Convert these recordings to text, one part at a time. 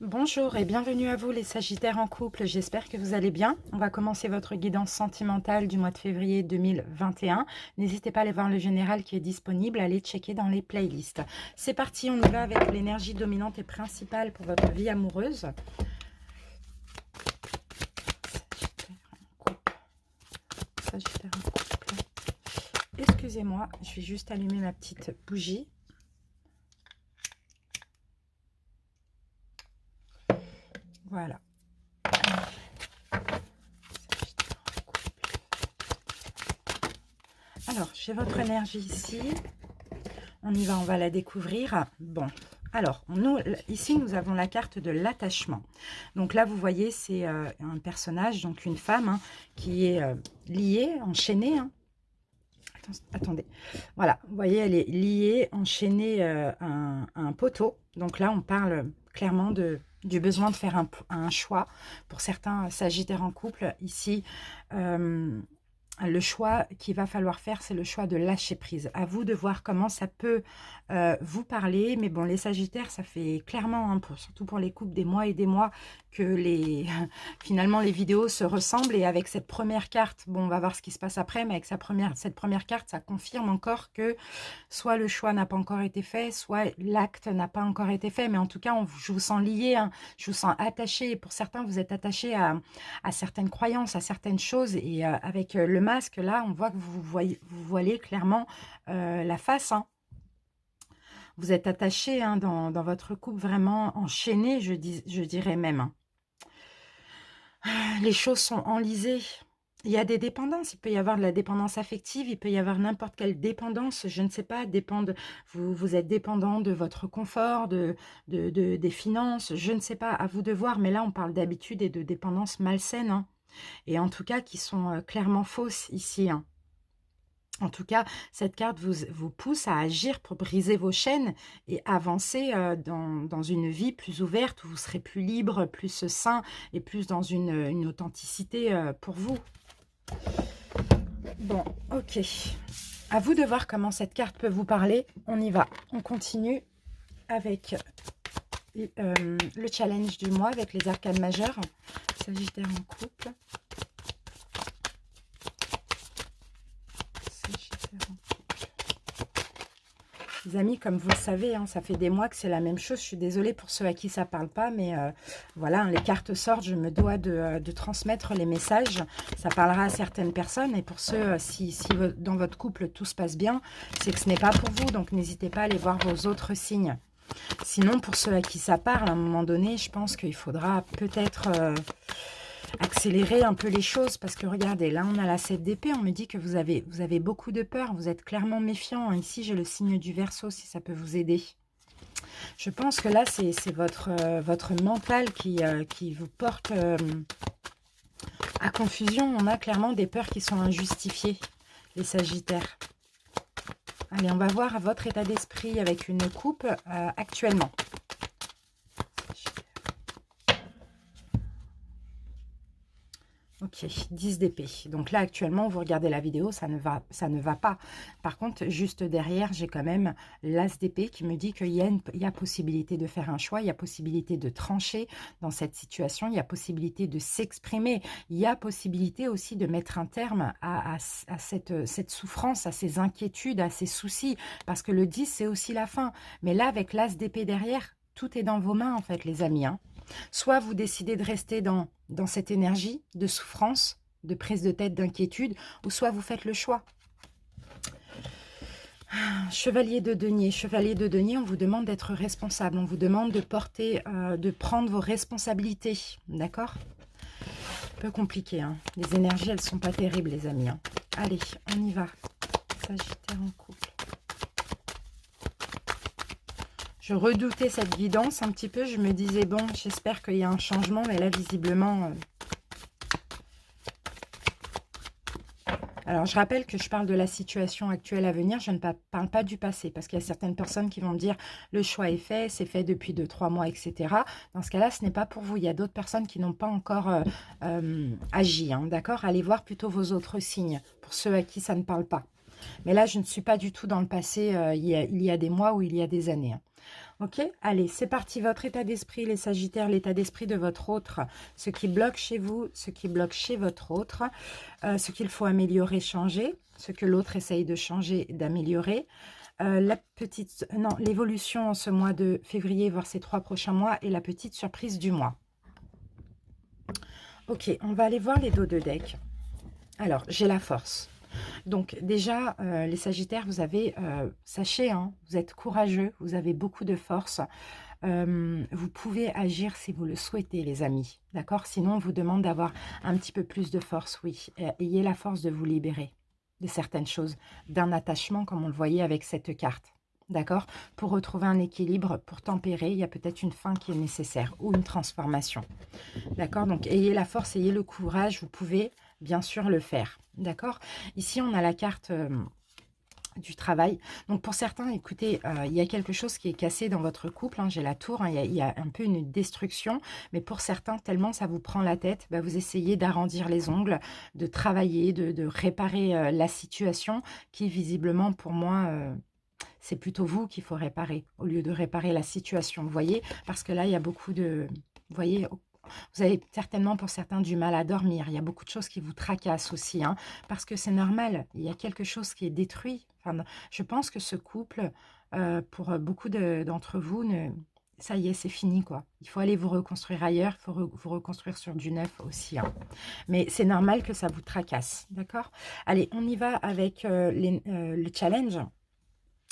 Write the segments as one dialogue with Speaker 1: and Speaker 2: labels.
Speaker 1: Bonjour et bienvenue à vous les Sagittaires en couple, j'espère que vous allez bien. On va commencer votre guidance sentimentale du mois de février 2021. N'hésitez pas à aller voir le général qui est disponible, allez checker dans les playlists. C'est parti, on y va avec l'énergie dominante et principale pour votre vie amoureuse. Sagittaire en couple. Excusez-moi, je vais juste allumer ma petite bougie. Voilà. Alors, j'ai votre énergie ici. On y va, on va la découvrir. Bon, alors, ici, nous avons la carte de l'attachement. Donc là, vous voyez, c'est un personnage, donc une femme, hein, qui est liée, enchaînée. Hein. Attendez. Voilà, vous voyez, elle est liée, enchaînée à un poteau. Donc là, on parle clairement du besoin de faire un choix. Pour certains Sagittaires en couple, ici, le choix qu'il va falloir faire, c'est le choix de lâcher prise. À vous de voir comment ça peut vous parler. Mais bon, les Sagittaires, ça fait clairement, hein, surtout pour les couples, des mois et des mois que finalement les vidéos se ressemblent. Et avec cette première carte, bon, on va voir ce qui se passe après, mais avec cette première carte, ça confirme encore que soit le choix n'a pas encore été fait, soit l'acte n'a pas encore été fait. Mais en tout cas, je vous sens lié, hein, je vous sens attaché. Et pour certains, vous êtes attaché à certaines croyances, à certaines choses. Et avec le masque, là, on voit que vous voilez clairement la face. Hein. Vous êtes attaché, hein, dans votre couple, vraiment enchaîné, je dirais même. Hein. Les choses sont enlisées. Il y a des dépendances, il peut y avoir de la dépendance affective, il peut y avoir n'importe quelle dépendance, je ne sais pas, vous êtes dépendant de votre confort, des finances, je ne sais pas, à vous de voir, mais là on parle d'habitude et de dépendance malsaine, hein, et en tout cas qui sont clairement fausses ici. Hein. En tout cas, cette carte vous pousse à agir pour briser vos chaînes et avancer dans une vie plus ouverte, où vous serez plus libre, plus sain et plus dans une authenticité pour vous. Bon, ok. À vous de voir comment cette carte peut vous parler. On y va. On continue avec le challenge du mois, avec les arcanes majeures. Sagittaire en couple. Sagittaire en couple. Les amis, comme vous le savez, hein, ça fait des mois que c'est la même chose. Je suis désolée pour ceux à qui ça ne parle pas, mais voilà, hein, les cartes sortent, je me dois de transmettre les messages. Ça parlera à certaines personnes, et pour ceux, si dans votre couple tout se passe bien, c'est que ce n'est pas pour vous, donc n'hésitez pas à aller voir vos autres signes. Sinon, pour ceux à qui ça parle, à un moment donné, je pense qu'il faudra peut-être accélérer un peu les choses, parce que regardez, là on a la 7 d'épée, on me dit que vous avez beaucoup de peur, vous êtes clairement méfiant. Ici j'ai le signe du Verseau, si ça peut vous aider. Je pense que là c'est votre mental qui vous porte à confusion. On a clairement des peurs qui sont injustifiées, les Sagittaires. Allez, on va voir votre état d'esprit avec une coupe actuellement. Ok, 10 d'épée. Donc là, actuellement, vous regardez la vidéo, ça ne va pas. Par contre, juste derrière, j'ai quand même l'as d'épée qui me dit qu'il y a possibilité de faire un choix, il y a possibilité de trancher dans cette situation, il y a possibilité de s'exprimer, il y a possibilité aussi de mettre un terme à cette souffrance, à ces inquiétudes, à ces soucis. Parce que le 10, c'est aussi la fin. Mais là, avec l'as d'épée derrière, tout est dans vos mains, en fait, les amis, hein. Soit vous décidez de rester dans cette énergie de souffrance, de prise de tête, d'inquiétude, ou soit vous faites le choix. Chevalier de denier, on vous demande d'être responsable, on vous demande de de prendre vos responsabilités, d'accord? Un peu compliqué, hein. Les énergies, elles sont pas terribles, les amis, hein. Allez, on y va. Sagittaire en couple. Je redoutais cette guidance un petit peu. Je me disais, bon, j'espère qu'il y a un changement. Mais là, visiblement... Alors, je rappelle que je parle de la situation actuelle à venir. Je ne parle pas du passé. Parce qu'il y a certaines personnes qui vont me dire, le choix est fait, c'est fait depuis 2-3 mois, etc. Dans ce cas-là, ce n'est pas pour vous. Il y a d'autres personnes qui n'ont pas encore agi. Hein, d'accord? Allez voir plutôt vos autres signes. Pour ceux à qui ça ne parle pas. Mais là, je ne suis pas du tout dans le passé, il y a des mois ou il y a des années. Hein. Ok, allez, c'est parti. Votre état d'esprit, les Sagittaires, l'état d'esprit de votre autre, ce qui bloque chez vous, ce qui bloque chez votre autre, ce qu'il faut améliorer, changer, ce que l'autre essaye de changer, d'améliorer. L'évolution en ce mois de février, voire ces 3 prochains mois, et la petite surprise du mois. Ok, on va aller voir les dos de deck. Alors, j'ai la force. Donc déjà, les Sagittaires, vous avez, sachez, hein, vous êtes courageux, vous avez beaucoup de force. Vous pouvez agir si vous le souhaitez, les amis. D'accord? Sinon, on vous demande d'avoir un petit peu plus de force, oui. Ayez la force de vous libérer de certaines choses, d'un attachement, comme on le voyait avec cette carte. D'accord? Pour retrouver un équilibre, pour tempérer, il y a peut-être une fin qui est nécessaire ou une transformation. D'accord? Donc, ayez la force, ayez le courage, vous pouvez bien sûr le faire. D'accord? Ici, on a la carte du travail. Donc, pour certains, écoutez, il y a quelque chose qui est cassé dans votre couple. Hein, j'ai la tour, hein, il y a un peu une destruction. Mais pour certains, tellement ça vous prend la tête, bah, vous essayez d'arrondir les ongles, de travailler, de réparer la situation qui, visiblement, pour moi... c'est plutôt vous qu'il faut réparer, au lieu de réparer la situation, vous voyez? Parce que là, il y a beaucoup de... Vous voyez, vous avez certainement pour certains du mal à dormir. Il y a beaucoup de choses qui vous tracassent aussi, hein, parce que c'est normal. Il y a quelque chose qui est détruit. Enfin, je pense que ce couple, pour beaucoup d'entre vous, ça y est, c'est fini, quoi. Il faut aller vous reconstruire ailleurs, il faut vous reconstruire sur du neuf aussi. Hein. Mais c'est normal que ça vous tracasse, d'accord? Allez, on y va avec le challenge.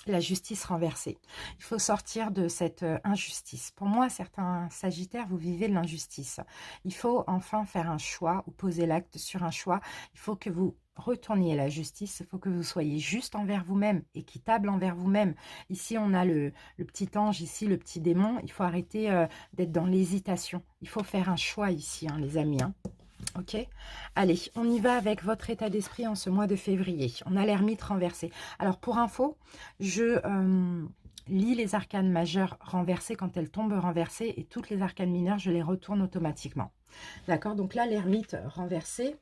Speaker 1: La justice renversée. Il faut sortir de cette injustice. Pour moi, certains Sagittaires, vous vivez de l'injustice. Il faut enfin faire un choix ou poser l'acte sur un choix. Il faut que vous retourniez la justice. Il faut que vous soyez juste envers vous-même, équitable envers vous-même. Ici, on a le petit ange, ici, le petit démon. Il faut arrêter d'être dans l'hésitation. Il faut faire un choix ici, hein, les amis. Hein. Ok, allez, on y va avec votre état d'esprit en ce mois de février. On a l'ermite renversé. Alors, pour info, je lis les arcanes majeures renversées quand elles tombent renversées et toutes les arcanes mineures, je les retourne automatiquement. D'accord, donc là, l'ermite renversé...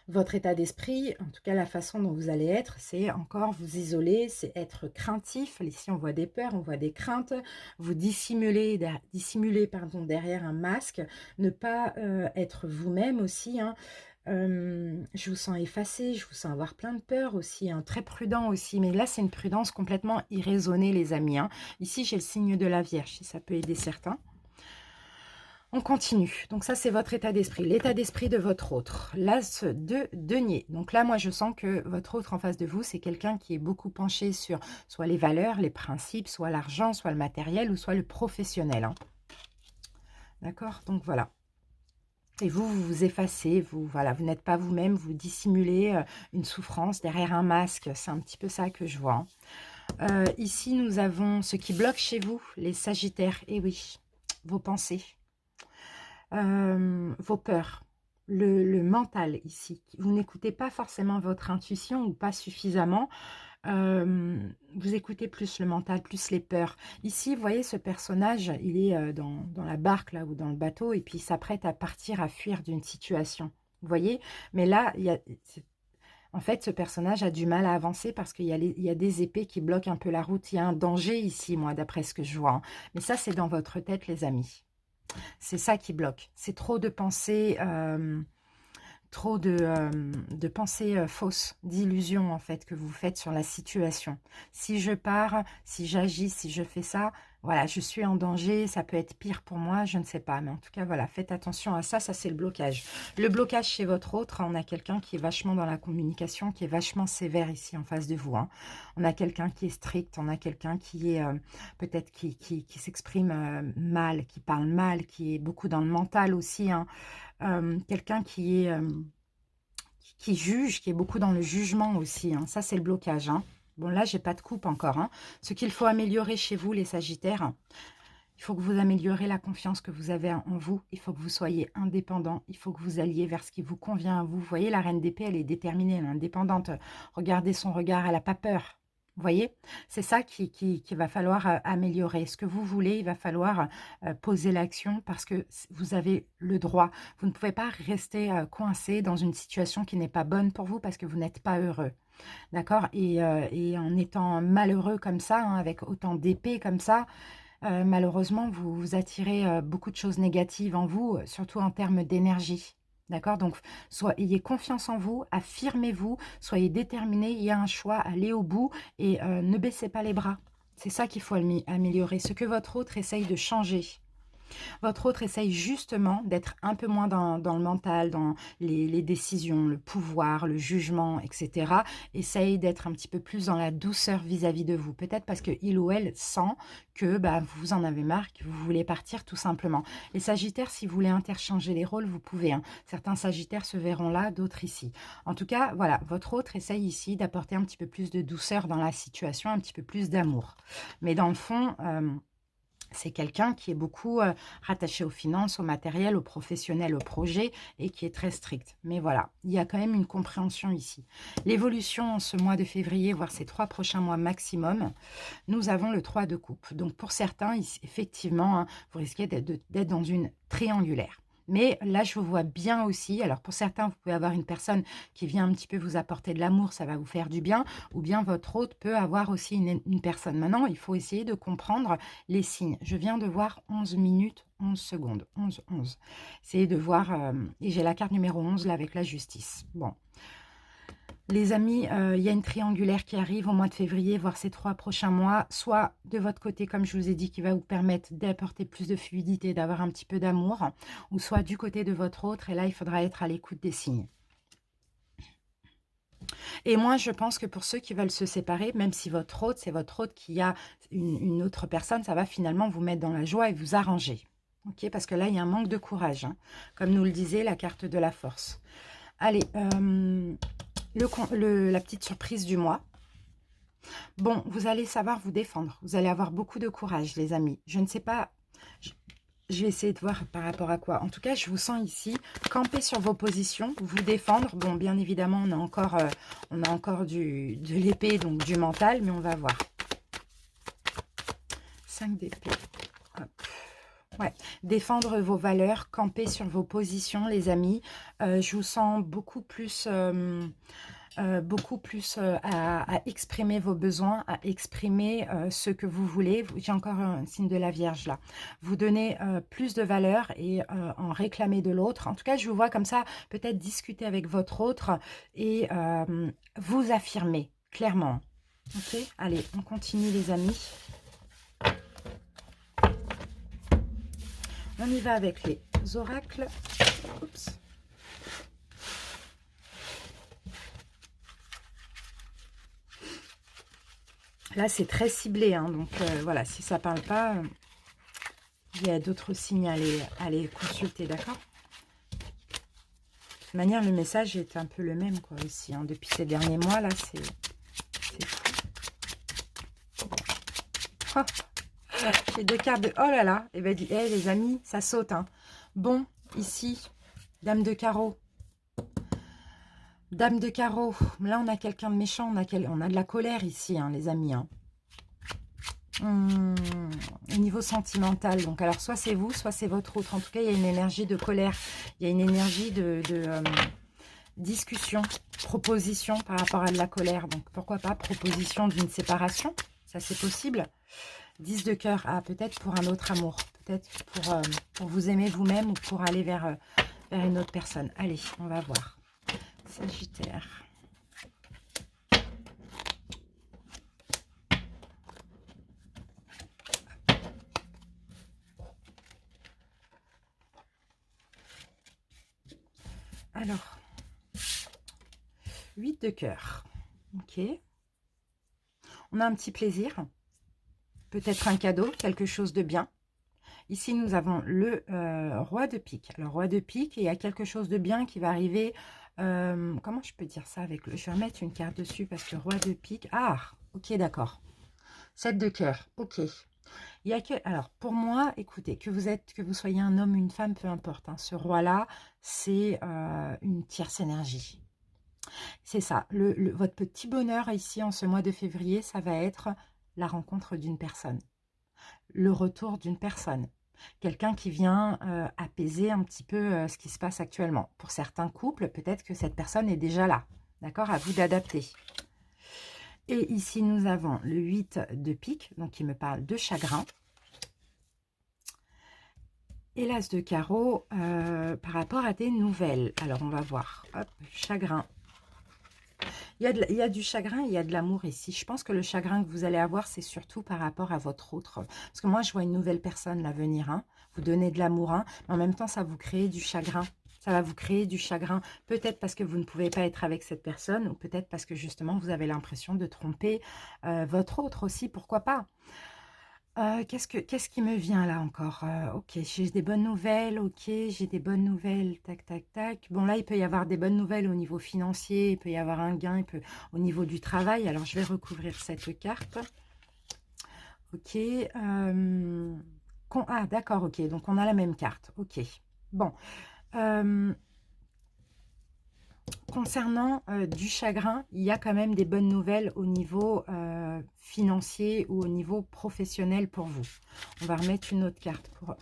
Speaker 1: Votre état d'esprit, en tout cas la façon dont vous allez être, c'est encore vous isoler, c'est être craintif. Ici, on voit des peurs, on voit des craintes. Vous dissimuler derrière un masque. Ne pas être vous-même aussi. Hein. Je vous sens effacé, je vous sens avoir plein de peur aussi, hein, très prudent aussi. Mais là, c'est une prudence complètement irraisonnée, les amis. Hein. Ici, j'ai le signe de la Vierge, si ça peut aider certains. On continue. Donc ça, c'est votre état d'esprit. L'état d'esprit de votre autre. L'as de denier. Donc là, moi, je sens que votre autre en face de vous, c'est quelqu'un qui est beaucoup penché sur soit les valeurs, les principes, soit l'argent, soit le matériel ou soit le professionnel. Hein. D'accord? Donc voilà. Et vous, vous vous effacez, vous n'êtes pas vous-même, vous dissimulez une souffrance derrière un masque. C'est un petit peu ça que je vois. Hein. Ici, nous avons ce qui bloque chez vous, les Sagittaires. Et oui, vos pensées. Vos peurs, le mental ici. Vous n'écoutez pas forcément votre intuition ou pas suffisamment. Vous écoutez plus le mental, plus les peurs. Ici, vous voyez, ce personnage, il est dans la barque là ou dans le bateau et puis il s'apprête à partir, à fuir d'une situation. Vous voyez? Mais là, en fait, ce personnage a du mal à avancer parce qu'il y a des épées qui bloquent un peu la route. Il y a un danger ici, moi, d'après ce que je vois. Hein. Mais ça, c'est dans votre tête, les amis. C'est ça qui bloque. C'est trop de pensées, pensées fausses, d'illusions en fait que vous faites sur la situation. Si je pars, si j'agis, si je fais ça, voilà, je suis en danger, ça peut être pire pour moi, je ne sais pas. Mais en tout cas, voilà, faites attention à ça, ça c'est le blocage. Le blocage chez votre autre, on a quelqu'un qui est vachement dans la communication, qui est vachement sévère ici en face de vous. Hein. On a quelqu'un qui est strict, on a quelqu'un qui est peut-être qui s'exprime mal, qui parle mal, qui est beaucoup dans le mental aussi. Hein. Quelqu'un qui juge, qui est beaucoup dans le jugement aussi. Hein. Ça, c'est le blocage. Hein. Bon, là, j'ai pas de coupe encore. Hein. Ce qu'il faut améliorer chez vous, les Sagittaires, il faut que vous améliorez la confiance que vous avez en vous. Il faut que vous soyez indépendant. Il faut que vous alliez vers ce qui vous convient à vous. Vous voyez, la reine d'épée, elle est déterminée, elle est indépendante. Regardez son regard, elle n'a pas peur. Vous voyez? C'est ça qu'il va falloir, améliorer. Ce que vous voulez, il va falloir, poser l'action parce que vous avez le droit. Vous ne pouvez pas rester, coincé dans une situation qui n'est pas bonne pour vous parce que vous n'êtes pas heureux. D'accord? Et en étant malheureux comme ça, hein, avec autant d'épées comme ça, malheureusement, vous attirez, beaucoup de choses négatives en vous, surtout en termes d'énergie. D'accord? Donc, ayez confiance en vous, affirmez-vous, soyez déterminés, il y a un choix, allez au bout et ne baissez pas les bras. C'est ça qu'il faut améliorer, ce que votre autre essaye de changer. Votre autre essaye justement d'être un peu moins dans le mental, dans les décisions, le pouvoir, le jugement, etc. Essaye d'être un petit peu plus dans la douceur vis-à-vis de vous. Peut-être parce qu'il ou elle sent que bah, vous en avez marre, que vous voulez partir tout simplement. Les Sagittaires, si vous voulez interchanger les rôles, vous pouvez. Hein. Certains Sagittaires se verront là, d'autres ici. En tout cas, voilà, votre autre essaye ici d'apporter un petit peu plus de douceur dans la situation, un petit peu plus d'amour. Mais dans le fond... c'est quelqu'un qui est beaucoup rattaché aux finances, au matériel, au professionnel, au projet et qui est très strict. Mais voilà, il y a quand même une compréhension ici. L'évolution en ce mois de février, voire ces 3 prochains mois maximum, nous avons le 3 de coupe. Donc pour certains, effectivement, hein, vous risquez d'être dans une triangulaire. Mais là, je vous vois bien aussi. Alors, pour certains, vous pouvez avoir une personne qui vient un petit peu vous apporter de l'amour, ça va vous faire du bien. Ou bien votre hôte peut avoir aussi une personne. Maintenant, il faut essayer de comprendre les signes. Je viens de voir 11 minutes, 11 secondes. 11, 11. Essayez de voir. Et j'ai la carte numéro 11 là avec la justice. Bon. Les amis, il y a une triangulaire qui arrive au mois de février, voire ces 3 prochains mois, soit de votre côté, comme je vous ai dit, qui va vous permettre d'apporter plus de fluidité, d'avoir un petit peu d'amour, ou soit du côté de votre autre, et là, il faudra être à l'écoute des signes. Et moi, je pense que pour ceux qui veulent se séparer, même si votre autre, c'est votre autre qui a une autre personne, ça va finalement vous mettre dans la joie et vous arranger. Ok, parce que là, il y a un manque de courage, hein, comme nous le disait la carte de la force. Allez, la petite surprise du mois. Bon, vous allez savoir vous défendre. Vous allez avoir beaucoup de courage, les amis. Je ne sais pas, je vais essayer de voir par rapport à quoi. En tout cas, je vous sens ici, camper sur vos positions, vous défendre. Bon, bien évidemment, on a encore de l'épée, donc du mental, mais on va voir. 5 d'épée. Hop. Ouais, défendre vos valeurs, camper sur vos positions, les amis. Je vous sens beaucoup plus à exprimer vos besoins, à exprimer ce que vous voulez. J'ai encore un signe de la Vierge là. Vous donnez plus de valeur et en réclamer de l'autre. En tout cas, je vous vois comme ça, peut-être discuter avec votre autre et vous affirmer clairement. Ok, allez, on continue les amis. On y va avec les oracles. Oups. Là, c'est très ciblé. Hein, donc, voilà, si ça ne parle pas, il y a d'autres signes à aller consulter, d'accord? De toute manière, le message est un peu le même, quoi, aussi. Hein, depuis ces derniers mois, là, c'est fou. Oh. J'ai 2 cartes de... Oh là là. Et ben, les amis, ça saute. Hein. Bon, ici, dame de carreau. Dame de carreau. Là, on a quelqu'un de méchant. On a de la colère ici, hein, les amis. Hein. Au niveau sentimental. Donc, alors, soit c'est vous, soit c'est votre autre. En tout cas, il y a une énergie de colère. Il y a une énergie de discussion, proposition par rapport à de la colère. Donc, pourquoi pas proposition d'une séparation. Ça, c'est possible. 10 de cœur, ah, peut-être pour un autre amour, peut-être pour vous aimer vous-même ou pour aller vers une autre personne. Allez, on va voir. Sagittaire. Alors, 8 de cœur. Ok. On a un petit plaisir. Peut-être un cadeau, quelque chose de bien. Ici, nous avons le roi de pique. Alors, roi de pique, il y a quelque chose de bien qui va arriver. Comment je peux dire ça avec le... Je vais remettre une carte dessus parce que roi de pique... Ah, ok, d'accord. 7 de cœur, ok. Il y a que... Alors, pour moi, écoutez, que vous soyez un homme ou une femme, peu importe. Hein, ce roi-là, c'est une tierce énergie. C'est ça. Votre petit bonheur ici en ce mois de février, ça va être la rencontre d'une personne, le retour d'une personne. Quelqu'un qui vient apaiser un petit peu ce qui se passe actuellement. Pour certains couples, peut-être que cette personne est déjà là. D'accord? À vous d'adapter. Et ici, nous avons le 8 de pique, donc qui me parle de chagrin. Et l'as de carreau par rapport à des nouvelles. Alors, on va voir. Hop, chagrin. Il y a du chagrin, il y a de l'amour ici. Je pense que le chagrin que vous allez avoir, c'est surtout par rapport à votre autre. Parce que moi, je vois une nouvelle personne là venir. Hein. Vous donnez de l'amour, hein, mais en même temps, ça vous crée du chagrin. Ça va vous créer du chagrin. Peut-être parce que vous ne pouvez pas être avec cette personne, ou peut-être parce que justement, vous avez l'impression de tromper votre autre aussi. Pourquoi pas? Qu'est-ce qui me vient là encore? Ok, j'ai des bonnes nouvelles, ok, j'ai des bonnes nouvelles, tac, tac, tac. Bon, là, il peut y avoir des bonnes nouvelles au niveau financier, il peut y avoir un gain, au niveau du travail. Alors, je vais recouvrir cette carte. Ok. Ah, d'accord, ok, donc on a la même carte, ok. Bon. Concernant du chagrin, il y a quand même des bonnes nouvelles au niveau financier ou au niveau professionnel pour vous. On va remettre une autre carte pour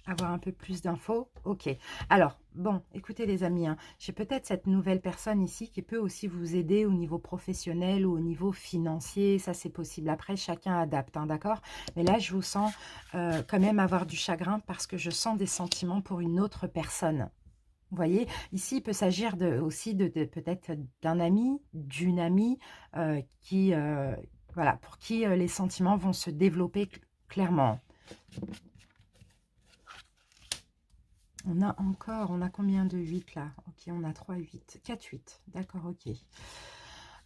Speaker 1: avoir un peu plus d'infos. Ok. Alors, bon, écoutez les amis, hein, j'ai peut-être cette nouvelle personne ici qui peut aussi vous aider au niveau professionnel ou au niveau financier. Ça, c'est possible. Après, chacun adapte, hein, d'accord? Mais là, je vous sens quand même avoir du chagrin parce que je sens des sentiments pour une autre personne. Vous voyez, ici, il peut s'agir aussi de peut-être d'un ami, d'une amie qui, voilà, pour qui les sentiments vont se développer clairement. On a combien de 8 là? Ok, on a 3, 8, 4, 8. D'accord, ok.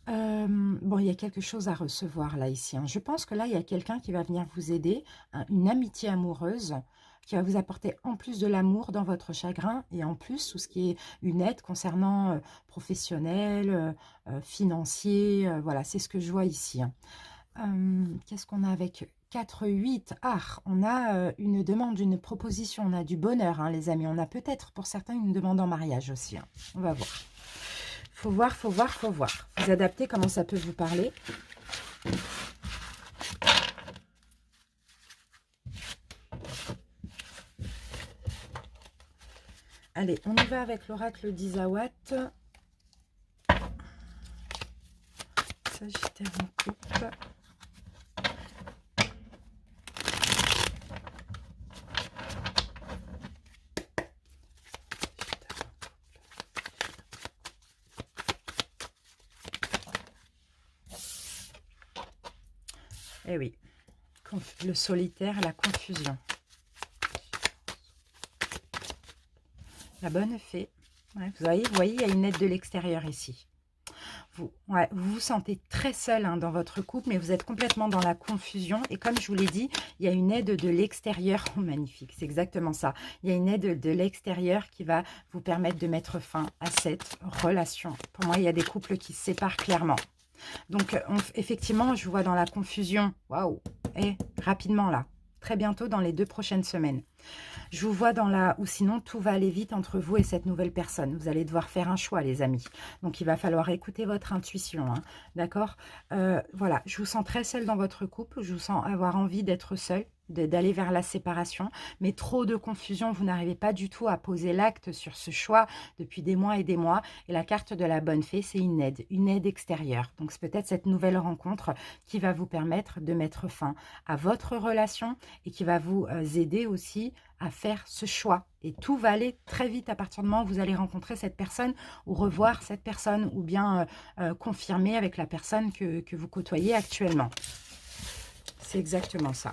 Speaker 1: Bon, il y a quelque chose à recevoir là, ici. Hein. Je pense que là, il y a quelqu'un qui va venir vous aider, hein, une amitié amoureuse qui va vous apporter en plus de l'amour dans votre chagrin et en plus tout ce qui est une aide concernant professionnel, financier. Voilà, c'est ce que je vois ici. Hein. Qu'est-ce qu'on a avec 4, 8? Ah, on a une demande, une proposition, on a du bonheur, hein, les amis. On a peut-être pour certains une demande en mariage aussi. Hein. On va voir. Faut voir, faut voir, faut voir. Vous adaptez comment ça peut vous parler. Allez, on y va avec l'oracle d'Isawat. Sagittaire en coupe. Eh oui, le solitaire, la confusion. La bonne fée. Ouais, vous voyez, il y a une aide de l'extérieur ici. Vous vous sentez très seul hein, dans votre couple, mais vous êtes complètement dans la confusion. Et comme je vous l'ai dit, il y a une aide de l'extérieur. Oh, magnifique, c'est exactement ça. Il y a une aide de l'extérieur qui va vous permettre de mettre fin à cette relation. Pour moi, il y a des couples qui se séparent clairement. Donc, effectivement, je vous vois dans la confusion. Waouh! Et rapidement, là. Très bientôt, dans les 2 prochaines semaines. Je vous vois dans la... Ou sinon, tout va aller vite entre vous et cette nouvelle personne. Vous allez devoir faire un choix, les amis. Donc, il va falloir écouter votre intuition. Hein, d'accord? Voilà, je vous sens très seule dans votre couple. Je vous sens avoir envie d'être seule, d'aller vers la séparation. Mais trop de confusion, vous n'arrivez pas du tout à poser l'acte sur ce choix depuis des mois et des mois. Et la carte de la bonne fée, c'est une aide extérieure. Donc, c'est peut-être cette nouvelle rencontre qui va vous permettre de mettre fin à votre relation et qui va vous aider aussi à faire ce choix. Et tout va aller très vite à partir du moment où vous allez rencontrer cette personne ou revoir cette personne ou bien confirmer avec la personne que vous côtoyez actuellement. C'est exactement ça.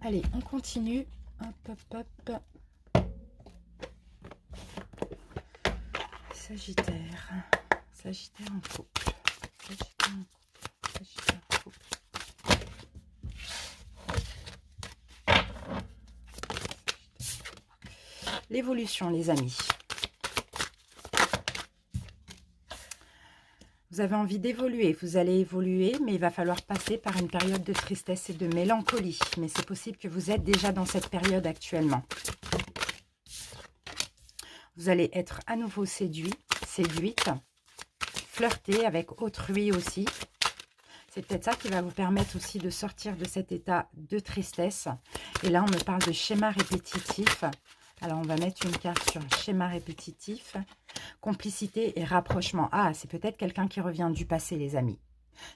Speaker 1: Allez, on continue. Hop, hop, hop. Sagittaire. Sagittaire en couple. Sagittaire en couple. Sagittaire en couple. L'évolution, les amis. Vous avez envie d'évoluer, vous allez évoluer, mais il va falloir passer par une période de tristesse et de mélancolie. Mais c'est possible que vous êtes déjà dans cette période actuellement. Vous allez être à nouveau séduit, séduite, flirter avec autrui aussi. C'est peut-être ça qui va vous permettre aussi de sortir de cet état de tristesse. Et là, on me parle de schéma répétitif. Alors, on va mettre une carte sur schéma répétitif. Complicité et rapprochement. Ah, c'est peut-être quelqu'un qui revient du passé, les amis.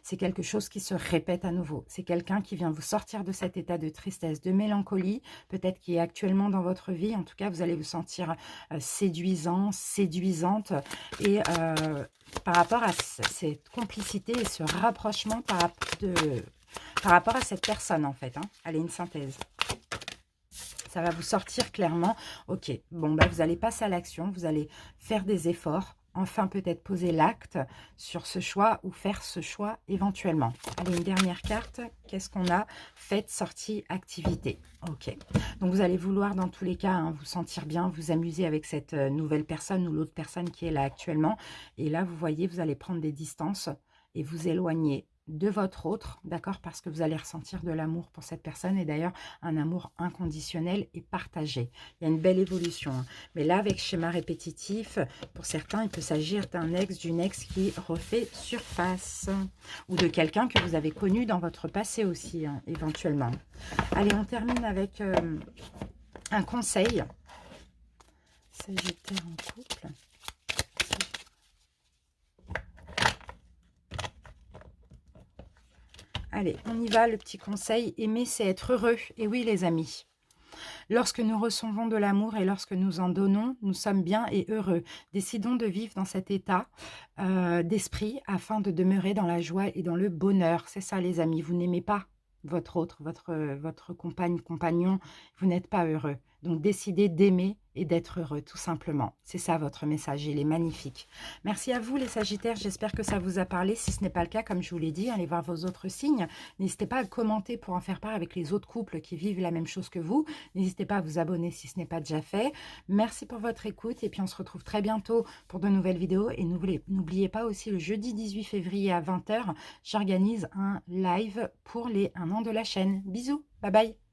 Speaker 1: C'est quelque chose qui se répète à nouveau. C'est quelqu'un qui vient vous sortir de cet état de tristesse, de mélancolie, peut-être qui est actuellement dans votre vie. En tout cas, vous allez vous sentir séduisant, séduisante. Et par rapport à cette complicité et ce rapprochement par rapport à cette personne, en fait. Hein. Allez, une synthèse. Ça va vous sortir clairement. Ok, bon, bah, vous allez passer à l'action. Vous allez faire des efforts. Enfin, peut-être poser l'acte sur ce choix ou faire ce choix éventuellement. Allez, une dernière carte. Qu'est-ce qu'on a? Faites, sortie, activité. Ok. Donc, vous allez vouloir, dans tous les cas, hein, vous sentir bien, vous amuser avec cette nouvelle personne ou l'autre personne qui est là actuellement. Et là, vous voyez, vous allez prendre des distances et vous éloigner de votre autre, d'accord? Parce que vous allez ressentir de l'amour pour cette personne et d'ailleurs un amour inconditionnel et partagé. Il y a une belle évolution. Hein. Mais là, avec schéma répétitif, pour certains, il peut s'agir d'un ex, d'une ex qui refait surface ou de quelqu'un que vous avez connu dans votre passé aussi, hein, éventuellement. Allez, on termine avec un conseil. Sagittaire en couple. Allez, on y va, le petit conseil. Aimer, c'est être heureux. Et oui, les amis. Lorsque nous recevons de l'amour et lorsque nous en donnons, nous sommes bien et heureux. Décidons de vivre dans cet état d'esprit afin de demeurer dans la joie et dans le bonheur. C'est ça, les amis. Vous n'aimez pas votre autre, votre compagne, compagnon. Vous n'êtes pas heureux. Donc, décidez d'aimer et d'être heureux, tout simplement. C'est ça, votre message. Il est magnifique. Merci à vous, les Sagittaires. J'espère que ça vous a parlé. Si ce n'est pas le cas, comme je vous l'ai dit, allez voir vos autres signes. N'hésitez pas à commenter pour en faire part avec les autres couples qui vivent la même chose que vous. N'hésitez pas à vous abonner si ce n'est pas déjà fait. Merci pour votre écoute. Et puis, on se retrouve très bientôt pour de nouvelles vidéos. Et n'oubliez pas aussi, le jeudi 18 février à 20 h, j'organise un live pour les 1 an de la chaîne. Bisous. Bye bye.